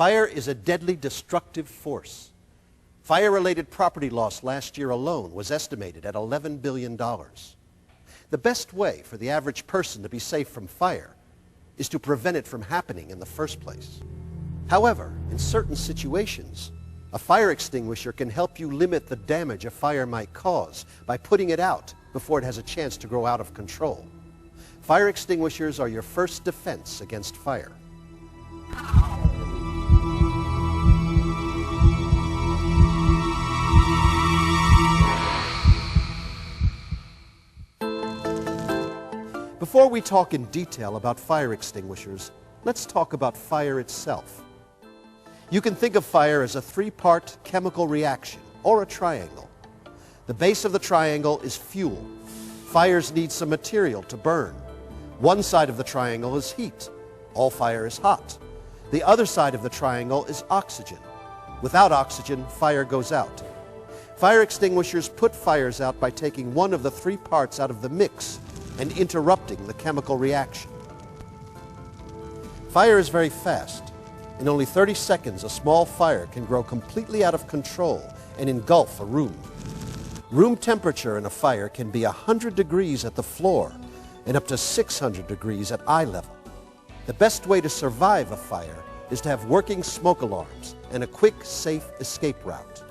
Fire is a deadly destructive force. Fire-related property loss last year alone was estimated at $11 billion. The best way for the average person to be safe from fire is to prevent it from happening in the first place. However, in certain situations, a fire extinguisher can help you limit the damage a fire might cause by putting it out before it has a chance to grow out of control. Fire extinguishers are your first defense against fire. Before we talk in detail about fire extinguishers, let's talk about fire itself. You can think of fire as a three-part chemical reaction, or a triangle. The base of the triangle is fuel. Fires need some material to burn. One side of the triangle is heat. All fire is hot. The other side of the triangle is oxygen. Without oxygen, fire goes out. Fire extinguishers put fires out by taking one of the three parts out of the mix and interrupting the chemical reaction. Fire is very fast. In only 30 seconds, a small fire can grow completely out of control and engulf a room. Room temperature in a fire can be 100 degrees at the floor and up to 600 degrees at eye level. The best way to survive a fire is to have working smoke alarms and a quick, safe escape route.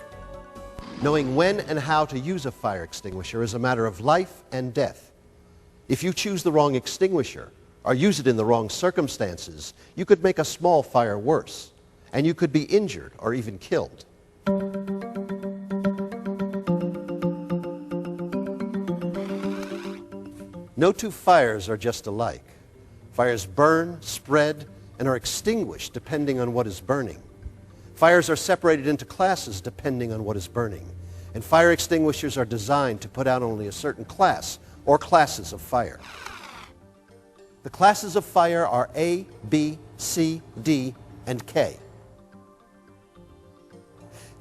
Knowing when and how to use a fire extinguisher is a matter of life and death. If you choose the wrong extinguisher or use it in the wrong circumstances, you could make a small fire worse, and you could be injured or even killed. No two fires are just alike. Fires burn, spread, and are extinguished depending on what is burning. Fires are separated into classes depending on what is burning, and fire extinguishers are designed to put out only a certain class or classes of fire. The classes of fire are A, B, C, D, and K.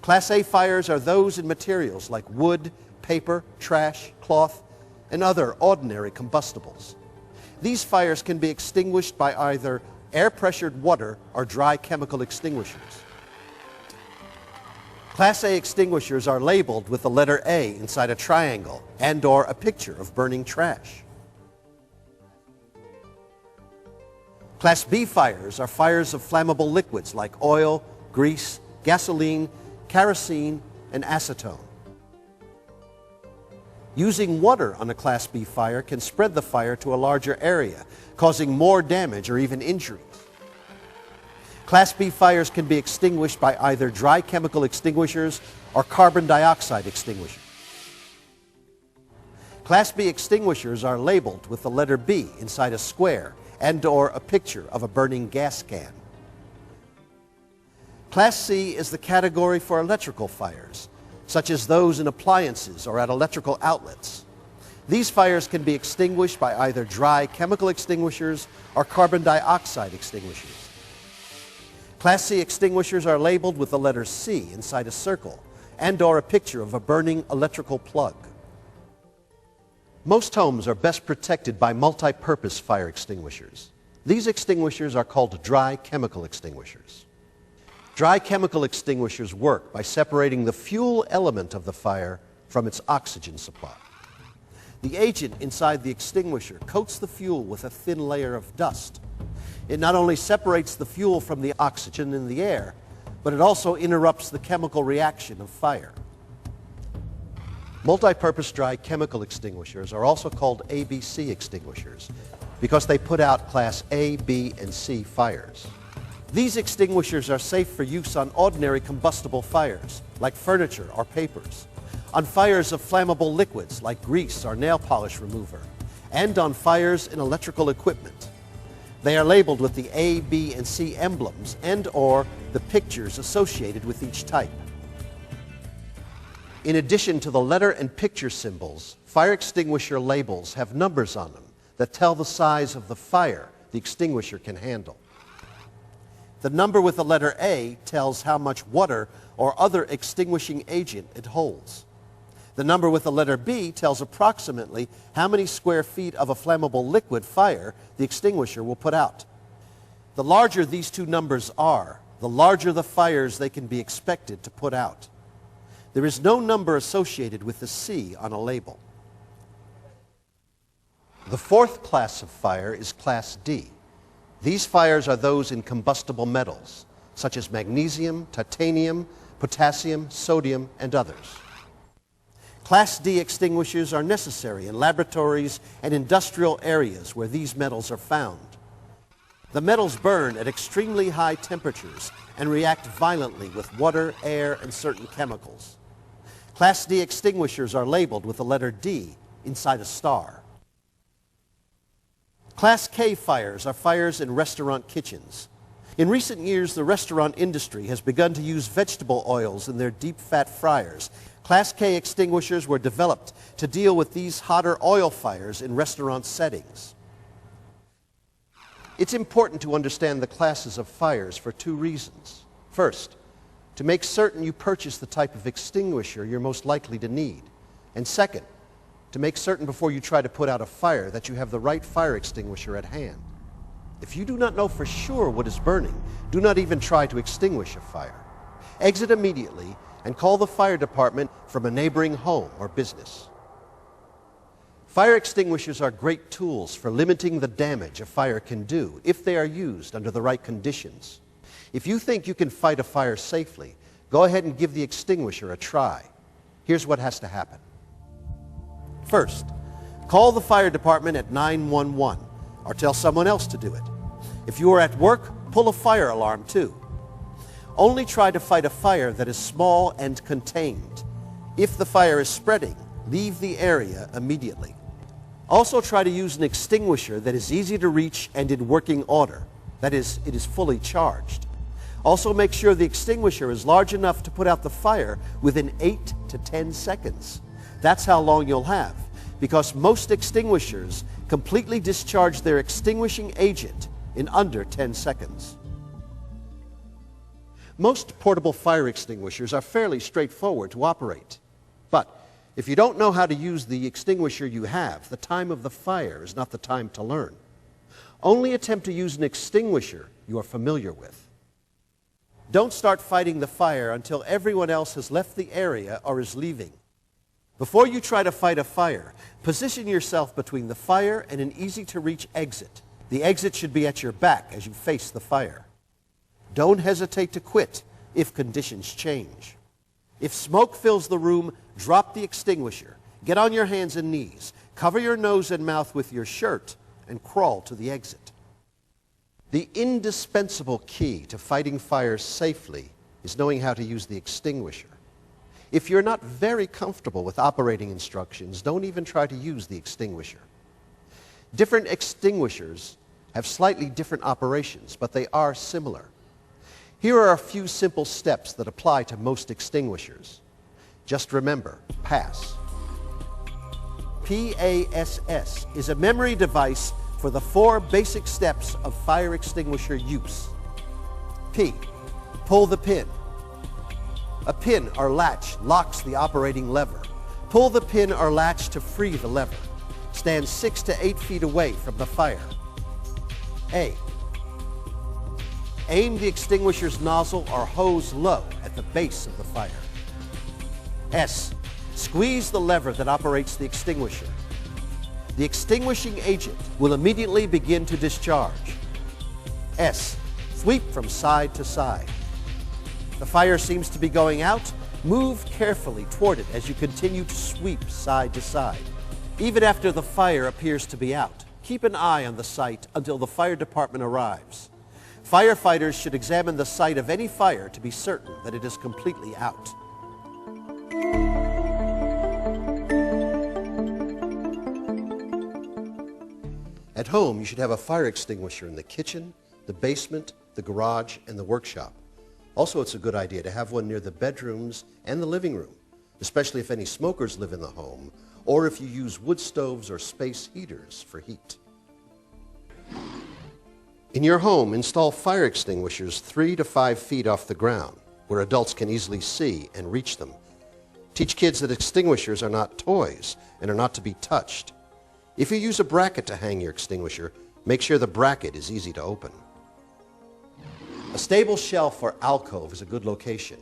Class A fires are those in materials like wood, paper, trash, cloth, and other ordinary combustibles. These fires can be extinguished by either air-pressured water or dry chemical extinguishers. Class A extinguishers are labeled with the letter A inside a triangle and/or a picture of burning trash. Class B fires are fires of flammable liquids like oil, grease, gasoline, kerosene, and acetone. Using water on a Class B fire can spread the fire to a larger area, causing more damage or even injuries. Class B fires can be extinguished by either dry chemical extinguishers or carbon dioxide extinguishers. Class B extinguishers are labeled with the letter B inside a square and/or a picture of a burning gas can. Class C is the category for electrical fires, such as those in appliances or at electrical outlets. These fires can be extinguished by either dry chemical extinguishers or carbon dioxide extinguishers. Class C extinguishers are labeled with the letter C inside a circle and/or a picture of a burning electrical plug. Most homes are best protected by multi-purpose fire extinguishers. These extinguishers are called dry chemical extinguishers. Dry chemical extinguishers work by separating the fuel element of the fire from its oxygen supply. The agent inside the extinguisher coats the fuel with a thin layer of dust. It not only separates the fuel from the oxygen in the air, but it also interrupts the chemical reaction of fire. Multi-purpose dry chemical extinguishers are also called ABC extinguishers because they put out Class A, B, and C fires. These extinguishers are safe for use on ordinary combustible fires, like furniture or papers, on fires of flammable liquids like grease or nail polish remover, and on fires in electrical equipment. They are labeled with the A, B, and C emblems and/or the pictures associated with each type. In addition to the letter and picture symbols, fire extinguisher labels have numbers on them that tell the size of the fire the extinguisher can handle. The number with the letter A tells how much water or other extinguishing agent it holds. The number with the letter B tells approximately how many square feet of a flammable liquid fire the extinguisher will put out. The larger these two numbers are, the larger the fires they can be expected to put out. There is no number associated with the C on a label. The fourth class of fire is Class D. These fires are those in combustible metals, such as magnesium, titanium, potassium, sodium, and others. Class D extinguishers are necessary in laboratories and industrial areas where these metals are found. The metals burn at extremely high temperatures and react violently with water, air, and certain chemicals. Class D extinguishers are labeled with the letter D inside a star. Class K fires are fires in restaurant kitchens. In recent years, the restaurant industry has begun to use vegetable oils in their deep-fat fryers. Class K extinguishers were developed to deal with these hotter oil fires in restaurant settings. It's important to understand the classes of fires for two reasons. First, to make certain you purchase the type of extinguisher you're most likely to need. And second, to make certain before you try to put out a fire that you have the right fire extinguisher at hand. If you do not know for sure what is burning, do not even try to extinguish a fire. Exit immediately and call the fire department from a neighboring home or business. Fire extinguishers are great tools for limiting the damage a fire can do if they are used under the right conditions. If you think you can fight a fire safely, go ahead and give the extinguisher a try. Here's what has to happen. First, call the fire department at 911 or tell someone else to do it. If you are at work, pull a fire alarm too. Only try to fight a fire that is small and contained. If the fire is spreading, leave the area immediately. Also try to use an extinguisher that is easy to reach and in working order. That is, it is fully charged. Also make sure the extinguisher is large enough to put out the fire within 8 to 10 seconds. That's how long you'll have, because most extinguishers completely discharge their extinguishing agent in under 10 seconds. Most portable fire extinguishers are fairly straightforward to operate. But if you don't know how to use the extinguisher you have, the time of the fire is not the time to learn. Only attempt to use an extinguisher you are familiar with. Don't start fighting the fire until everyone else has left the area or is leaving. Before you try to fight a fire, position yourself between the fire and an easy-to-reach exit. The exit should be at your back as you face the fire. Don't hesitate to quit if conditions change. If smoke fills the room, drop the extinguisher. Get on your hands and knees. Cover your nose and mouth with your shirt and crawl to the exit. The indispensable key to fighting fires safely is knowing how to use the extinguisher. If you're not very comfortable with operating instructions, don't even try to use the extinguisher. Different extinguishers have slightly different operations, but they are similar. Here are a few simple steps that apply to most extinguishers. Just remember, PASS. PASS is a memory device for the 4 basic steps of fire extinguisher use. P, pull the pin. A pin or latch locks the operating lever. Pull the pin or latch to free the lever. Stand 6 to 8 feet away from the fire. A, aim the extinguisher's nozzle or hose low at the base of the fire. S, squeeze the lever that operates the extinguisher. The extinguishing agent will immediately begin to discharge. S, sweep from side to side. The fire seems to be going out. Move carefully toward it as you continue to sweep side to side. Even after the fire appears to be out, keep an eye on the site until the fire department arrives. Firefighters should examine the site of any fire to be certain that it is completely out. At home, you should have a fire extinguisher in the kitchen, the basement, the garage, and the workshop. Also, it's a good idea to have one near the bedrooms and the living room, especially if any smokers live in the home, or if you use wood stoves or space heaters for heat. In your home, install fire extinguishers 3 to 5 feet off the ground, where adults can easily see and reach them. Teach kids that extinguishers are not toys and are not to be touched. If you use a bracket to hang your extinguisher, make sure the bracket is easy to open. A stable shelf or alcove is a good location.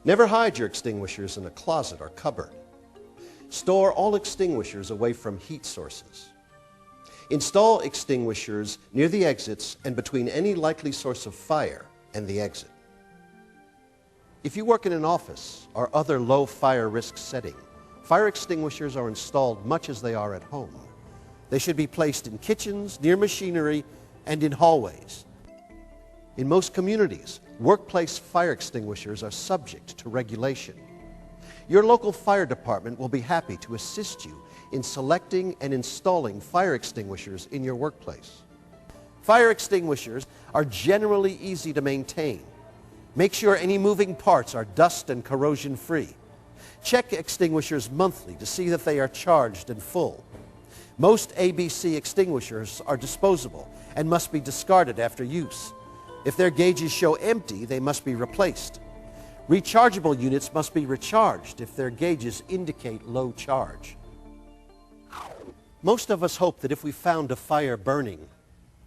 Never hide your extinguishers in a closet or cupboard. Store all extinguishers away from heat sources. Install extinguishers near the exits and between any likely source of fire and the exit. If you work in an office or other low fire risk setting, fire extinguishers are installed much as they are at home. They should be placed in kitchens, near machinery, and in hallways. In most communities, workplace fire extinguishers are subject to regulation. Your local fire department will be happy to assist you in selecting and installing fire extinguishers in your workplace. Fire extinguishers are generally easy to maintain. Make sure any moving parts are dust and corrosion free. Check extinguishers monthly to see that they are charged and full. Most ABC extinguishers are disposable and must be discarded after use. If their gauges show empty, they must be replaced. Rechargeable units must be recharged if their gauges indicate low charge. Most of us hope that if we found a fire burning,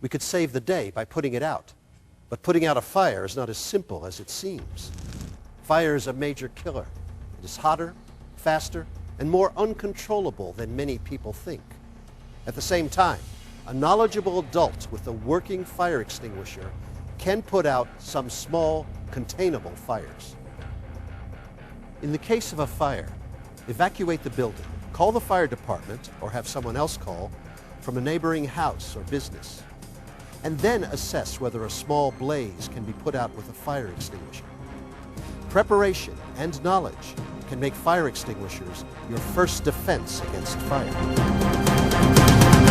we could save the day by putting it out. But putting out a fire is not as simple as it seems. Fire is a major killer. It is hotter, faster, and more uncontrollable than many people think. At the same time, a knowledgeable adult with a working fire extinguisher can put out some small, containable fires. In the case of a fire, evacuate the building. Call the fire department or have someone else call from a neighboring house or business. And then assess whether a small blaze can be put out with a fire extinguisher. Preparation and knowledge can make fire extinguishers your first defense against fire.